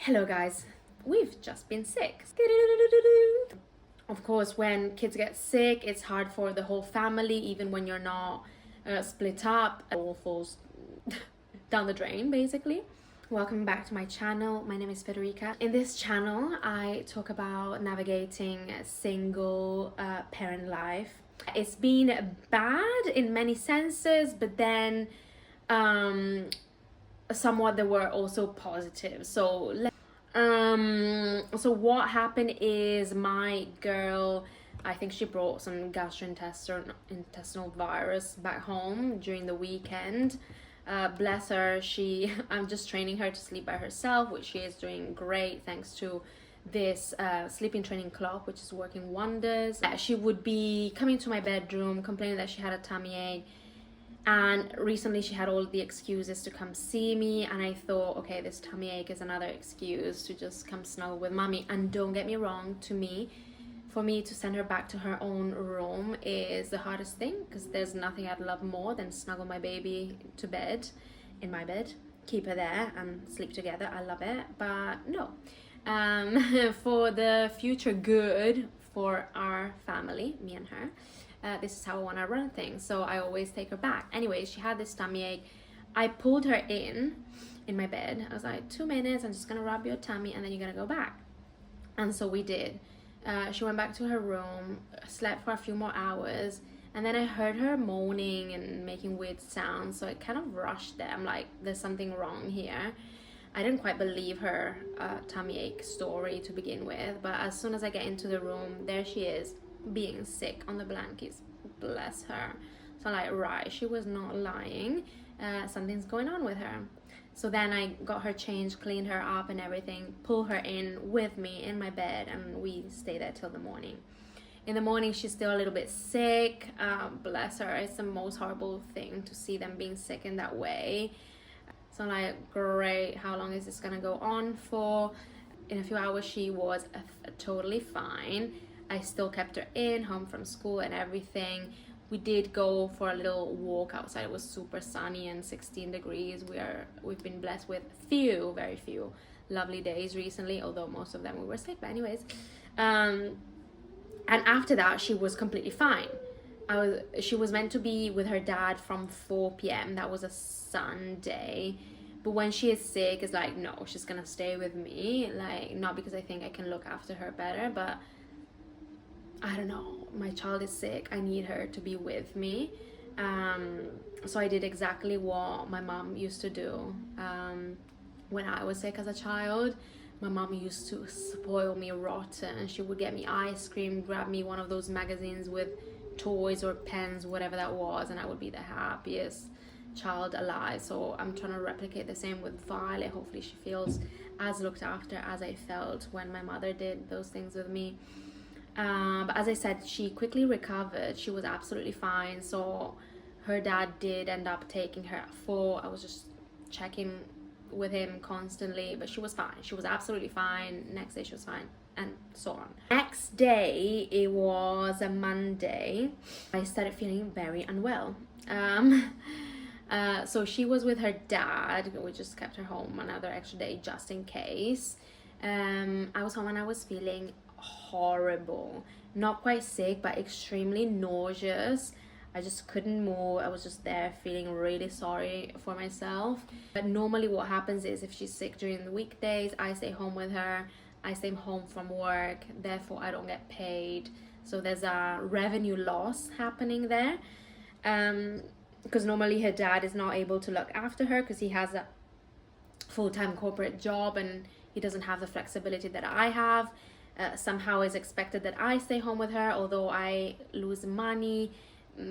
Hello guys, we've just been sick. Of course, when kids get sick, it's hard for the whole family, even when you're not split up. It all falls down the drain, basically. Welcome back to my channel. My name is Federica. In this channel, I talk about navigating single parent life. It's been bad in many senses, but then somewhat there were also positive. So what happened is my girl, I think she brought some gastrointestinal virus back home during the weekend. Bless her, I'm just training her to sleep by herself, which she is doing great thanks to this sleeping training clock, which is working wonders. She would be coming to my bedroom complaining that she had a tummy ache, and recently she had all the excuses to come see me, and I thought, okay, this tummy ache is another excuse to just come snuggle with mommy. And don't get me wrong, for me to send her back to her own room is the hardest thing, because there's nothing I'd love more than snuggle my baby to bed, in my bed, keep her there and sleep together. I love it. But no, for the future good for our family, me and her, this is how I want to run things, so I always take her back. Anyway, she had this tummy ache. I pulled her in my bed. I was like, 2 minutes, I'm just gonna rub your tummy and then you're gonna go back. And so we did. She went back to her room, slept for a few more hours, and then I heard her moaning and making weird sounds, so I kind of rushed there. I'm like, there's something wrong here. I didn't quite believe her tummy ache story to begin with, but as soon as I get into the room, there she is, being sick on the blankets. Bless her. So I'm like, right, she was not lying. Something's going on with her. So then I got her changed, cleaned her up and everything, pulled her in with me in my bed, and we stayed there till the morning. In the morning, she's still a little bit sick. Bless her. It's the most horrible thing to see them being sick in that way. So I'm like, great, how long is this gonna go on for? In a few hours, she was totally fine. I still kept her home from school and everything. We did go for a little walk outside. It was super sunny and 16 degrees. We've been blessed with very few lovely days recently, although most of them we were sick. But anyways, and after that, she was completely fine. She was meant to be with her dad from 4 p.m. That was a Sunday. But when she is sick, it's like, no, she's gonna stay with me. Like, not because I think I can look after her better, but I don't know, my child is sick, I need her to be with me. So I did exactly what my mom used to do when I was sick as a child. My mom used to spoil me rotten. She would get me ice cream, grab me one of those magazines with toys or pens, whatever that was, and I would be the happiest child alive. So I'm trying to replicate the same with Violet. Hopefully she feels as looked after as I felt when my mother did those things with me. But as I said, she quickly recovered. She was absolutely fine. So her dad did end up taking her at 4. I was just checking with him constantly, but she was fine. She was absolutely fine. Next day she was fine, and so on. Next day, it was a Monday, I started feeling very unwell. So she was with her dad. We just kept her home another extra day just in case. I was home and I was feeling horrible, not quite sick, but extremely nauseous. I just couldn't move. I was just there feeling really sorry for myself. But normally what happens is, if she's sick during the weekdays, I stay home with her. I stay home from work, therefore I don't get paid. So there's a revenue loss happening there, because normally her dad is not able to look after her because he has a full-time corporate job and he doesn't have the flexibility that I have. Somehow it's expected that I stay home with her, although I lose money.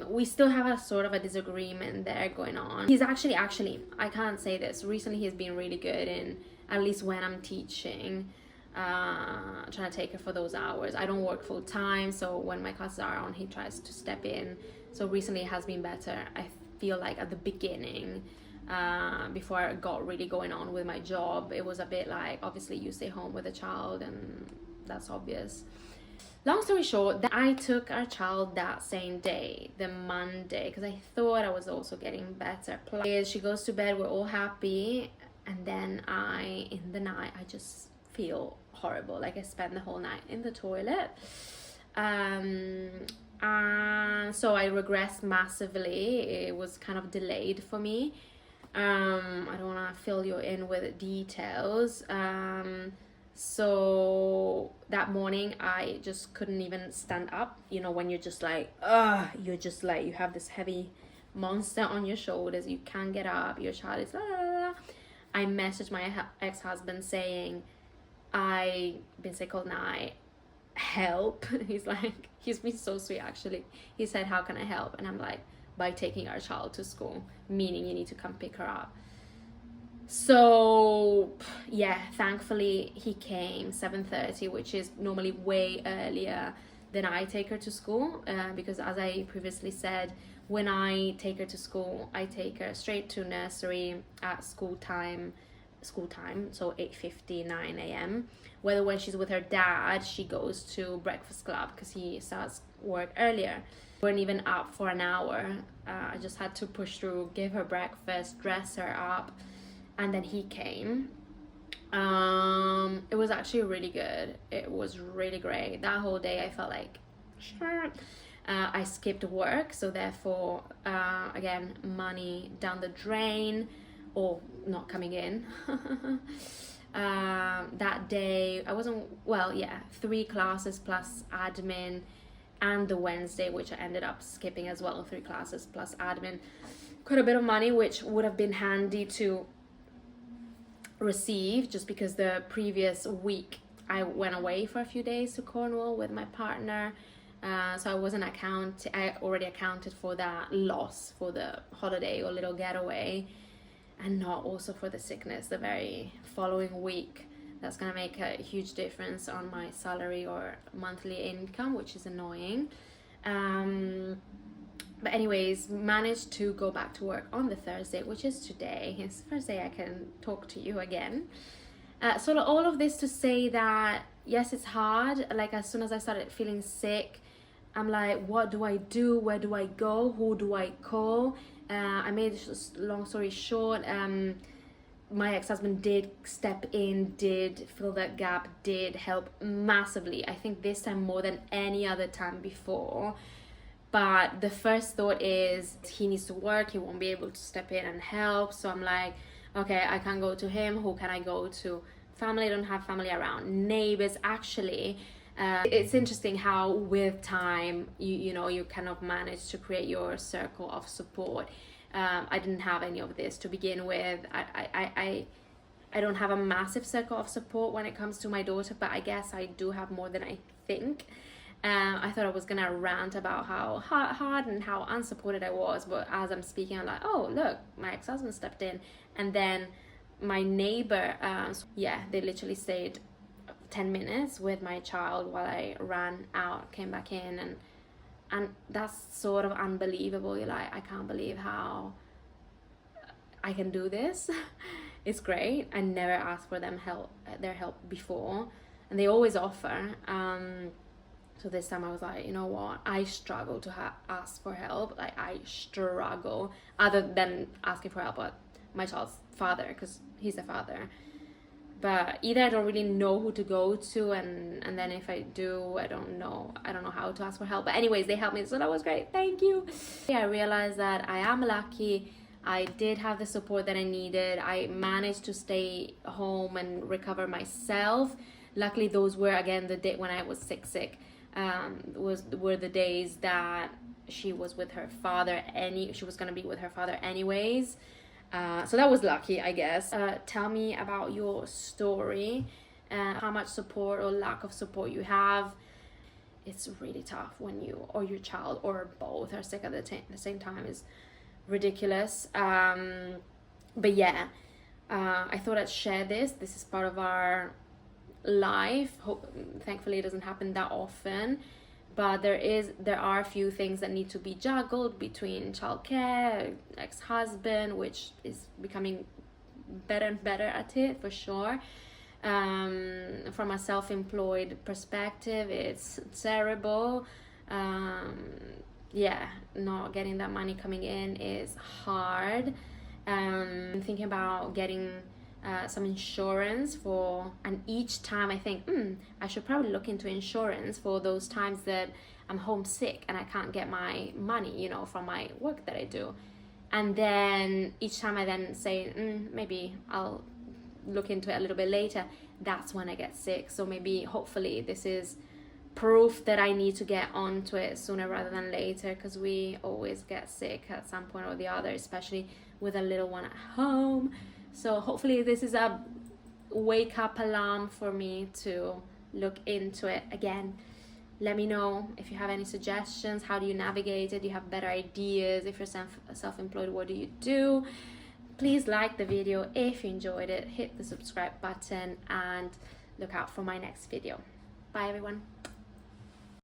We still have a sort of a disagreement there going on. He's actually, I can't say this, recently he's been really good in, at least when I'm teaching, trying to take her for those hours. I don't work full time, so when my classes are on, he tries to step in. So recently it has been better. I feel like at the beginning, before I got really going on with my job, it was a bit like, obviously you stay home with a child and that's obvious. Long story short, I took our child that same day, the Monday, because I thought I was also getting better. Plus, she goes to bed, we're all happy. and then in the night I just feel horrible, like I spend the whole night in the toilet. And so I regressed massively. It was kind of delayed for me. I don't want to fill you in with details. So that morning I just couldn't even stand up. You know, when you're just like, you have this heavy monster on your shoulders, you can't get up, your child is la la la la. I messaged my ex-husband saying, I've been sick all night, help. He's been so sweet actually. He said, how can I help? And I'm like, by taking our child to school, meaning you need to come pick her up. So yeah, thankfully he came 7:30, which is normally way earlier than I take her to school, because as I previously said, when I take her to school, I take her straight to nursery at school time, so 8:59 a.m. Whether when she's with her dad, she goes to breakfast club because he starts work earlier. We weren't even up for an hour. I just had to push through, give her breakfast, dress her up, and then he came. It was actually really good. It was really great. That whole day I felt like, sure. I skipped work, so therefore, again, money down the drain, or not coming in. That day, I wasn't, 3 classes plus admin, and the Wednesday, which I ended up skipping as well, 3 classes plus admin. Quite a bit of money, which would have been handy to receive, just because the previous week I went away for a few days to Cornwall with my partner. So I already accounted for that loss for the holiday or little getaway, and not also for the sickness the very following week. That's gonna make a huge difference on my salary or monthly income, which is annoying. But anyways, managed to go back to work on the Thursday, which is today. It's the first day I can talk to you again. So all of this to say that, yes, it's hard. Like, as soon as I started feeling sick, I'm like, what do I do? Where do I go? Who do I call? I made this long story short. My ex-husband did step in, did fill that gap, did help massively. I think this time more than any other time before. But the first thought is he needs to work, he won't be able to step in and help. So I'm like, okay, I can't go to him. Who can I go to? Family, I don't have family around. Neighbors, actually. It's interesting how with time, you kind of manage to create your circle of support. I didn't have any of this to begin with. I don't have a massive circle of support when it comes to my daughter, but I guess I do have more than I think. I thought I was gonna rant about how hard and how unsupported I was, but as I'm speaking, I'm like, oh look, my ex-husband stepped in, and then my neighbor, they literally stayed 10 minutes with my child while I ran out, came back in, and that's sort of unbelievable. You're like, I can't believe how I can do this. It's great. I never asked for their help before, and they always offer. So this time I was like, you know what? I struggle to ask for help. Like, I struggle, other than asking for help with my child's father, because he's the father. But either I don't really know who to go to, and then if I do, I don't know how to ask for help. But anyways, they helped me, so that was great. Thank you. I realized that I am lucky. I did have the support that I needed. I managed to stay home and recover myself. Luckily, those were, again, the day when I was sick. Were the days that she was with her father. She was gonna be with her father anyways. So that was lucky, I guess. Tell me about your story, how much support or lack of support you have. It's really tough when you or your child or both are sick at the same time. Is ridiculous. But yeah, I thought I'd share this. This is part of our life. Thankfully it doesn't happen that often, but there are a few things that need to be juggled between childcare, ex-husband, which is becoming better and better at it for sure. From a self-employed perspective, it's terrible. Not getting that money coming in is hard. Thinking about getting some insurance for, and each time I think I should probably look into insurance for those times that I'm homesick and I can't get my money, you know, from my work that I do. And then each time I then say maybe I'll look into it a little bit later, that's when I get sick. So maybe hopefully this is proof that I need to get onto it sooner rather than later, because we always get sick at some point or the other, especially with a little one at home. So hopefully this is a wake up alarm for me to look into it again. Let me know if you have any suggestions. How do you navigate it? Do you have better ideas? If you're self-employed, what do you do? Please like the video if you enjoyed it. Hit the subscribe button and look out for my next video. Bye everyone.